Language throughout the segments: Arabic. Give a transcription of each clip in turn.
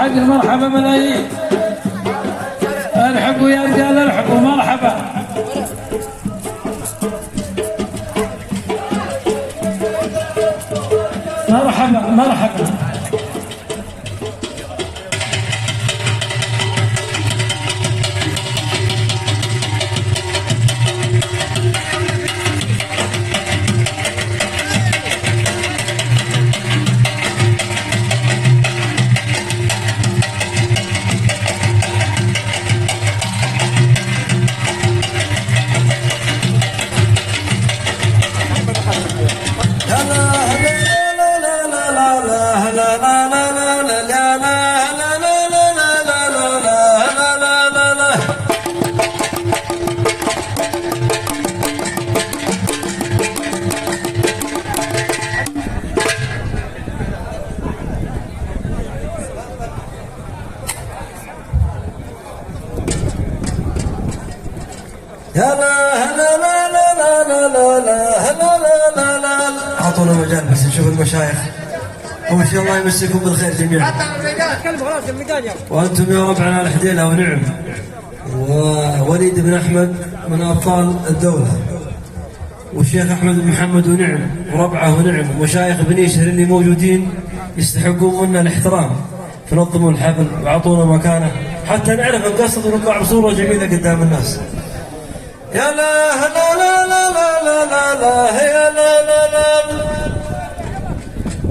حق المرحبا ملايين. الحقوا يا رجال الحقوا، مرحبا. مرحبا مرحبا. اعطونا مجال بس نشوف المشايخ. اول شيء الله يمسكم بالخير جميعا، وانتم يا ربعنا على الحديله ونعم. ووليد بن احمد من ابطال الدوله، والشيخ احمد بن محمد ونعم، وربعه ونعم، ومشايخ بنيشهر اللي موجودين يستحقون منا الاحترام. فنظموا الحفل واعطونا مكانه حتى نعرف نقصد ونطلع بصوره جميله قدام الناس. يا لا لا لا لا لا لا لا يا لا لا لا.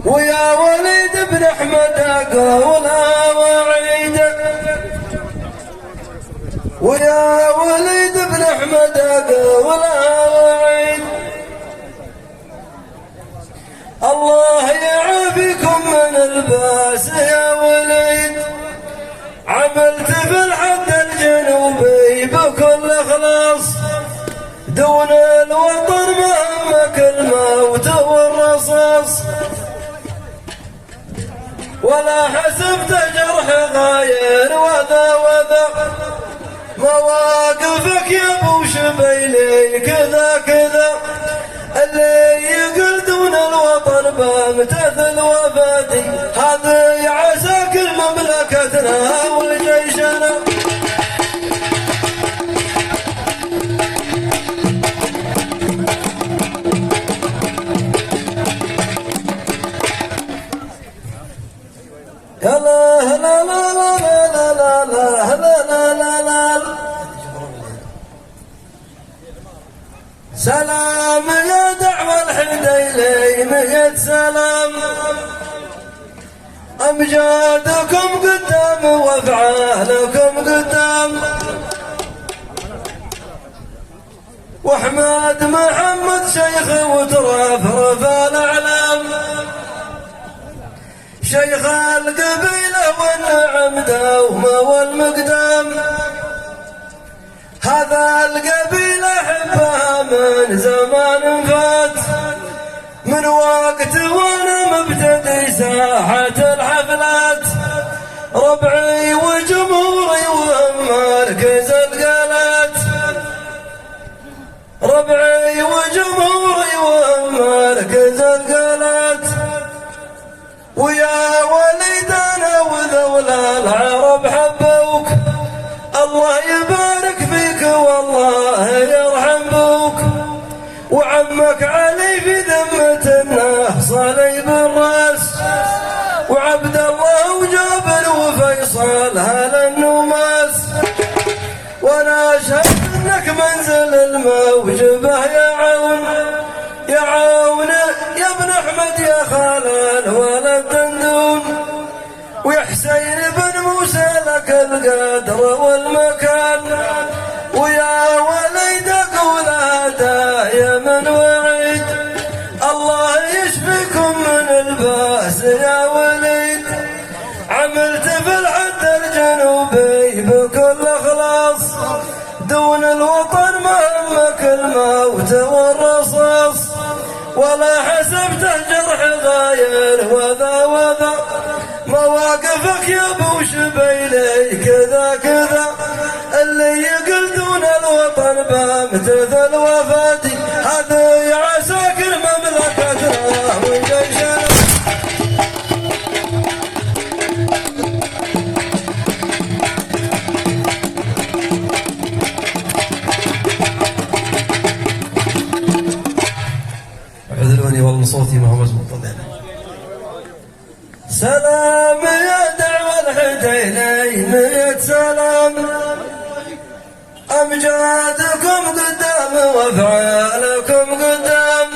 ويا وليد بن احمد اقولها وعيد، ويا وليد بن احمد اقولها وعيد. الله يعافيكم من الباس يا وليد، عملت في الحد الجنوبي بكل اخلاص، دون الوطن مهمك الموت والرصاص، ولا حسبت جرح غاير وذا وذا. مواقفك يا ابو شبيلي كذا كذا، اللي يقول دون الوطن بامتثل وفاتي، هذا عساكر مملكتنا وجيشنا. يا لا لا لا لا لا لا لا لا لا لا. سلام يا دعوة الحديلي مية سلام، أمجادكم قدام وأفعالكم قدام. وأحمد محمد شيخ وترفرف الأعلام، شيخ القبيلة والنعم دومة والمقدام. هذا القبيلة حبها من زمان فات، من وقت وانا مبتدي ساحة الحفلات. ربعي وجمهوري ومركز القلات، ربعي وجمهوري ومركز القلات. ويا وليدنا وذولا العرب حبوك، الله يبارك فيك والله يرحم بوك. وعمك علي في ذمة الناس صليب الراس، وعبد الله وجابر وفيصل هل النماس. وانا اشهد انك منزل الموجبه يا عون، يا عون يا ابن احمد يا خالد ولد دندون. ويا حسين بن موسى لك القدر والمكان، ويا وليدك ولا دايما وعيد. الله يشفيكم من الباس يا وليد، عملت في الحد الجنوبي بكل اخلاص، دون الوطن مهمك الموت والرصاص. ولا حسبت الجرح غاير وذا وذا. مواقفك يا ابو شبيلي كذا كذا، اللي يقل دون الوطن بامتثل وفاتي. هذا عساكر مملكتنا وجيشنا. يسمعني والله صوتي ما هو مزبوط. سلام يا دعوة الحديني 100 سلام، أمجادكم قدام وأفعالكم قدام،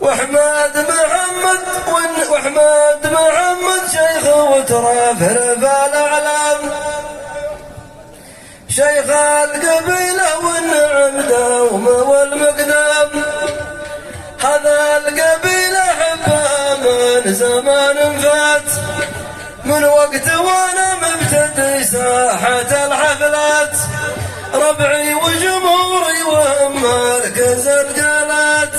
وأحمد محمد شيخ وترافرف الأعلام، شيخ القبيلة والنعم دوم والمقدام، هذا القبيلة حبها من زمان فات، من وقت وانا مبتدي ساحة الحفلات، ربعي وجمهوري وهم مركز القالات،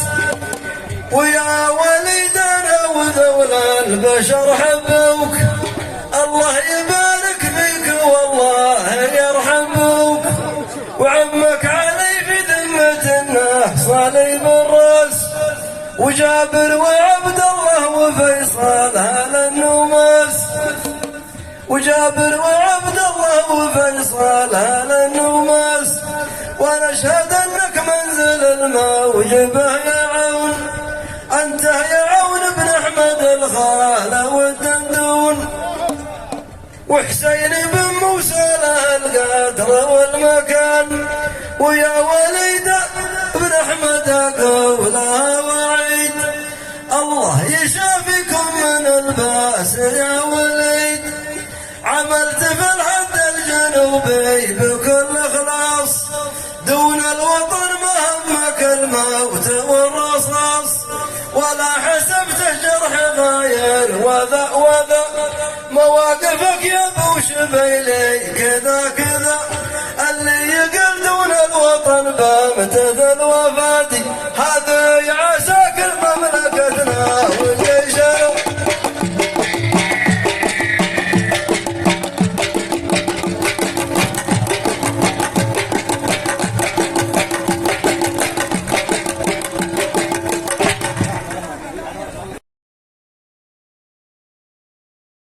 ويا وليدنا وذولا البشر حبوك، الله يبارك فيك والله يرحموك، وعمك علي في ذمة الناس صليب الراس، وجابر وعبد الله وفيصل هلا النوماس، وجابر وعبد الله وفيصل هلا النوماس، ونشهد انك منزل الموجبه يا عون، انت يا عون بن احمد الخاله والدندون، وحسين بن موسى له القدر والمكان، ويا وليد بن احمد قولها وعيد، الله يشافيكم من الباس يا وليد، عملت في الحد الجنوبي بكل اخلاص، دون الوطن ما همك الموت والرصاص، ولا حسبت الجرح غاير وذا مواقفك يا ابو شبيلي كذا، اللي يقل دون الوطن بامتثل وفادي، هذا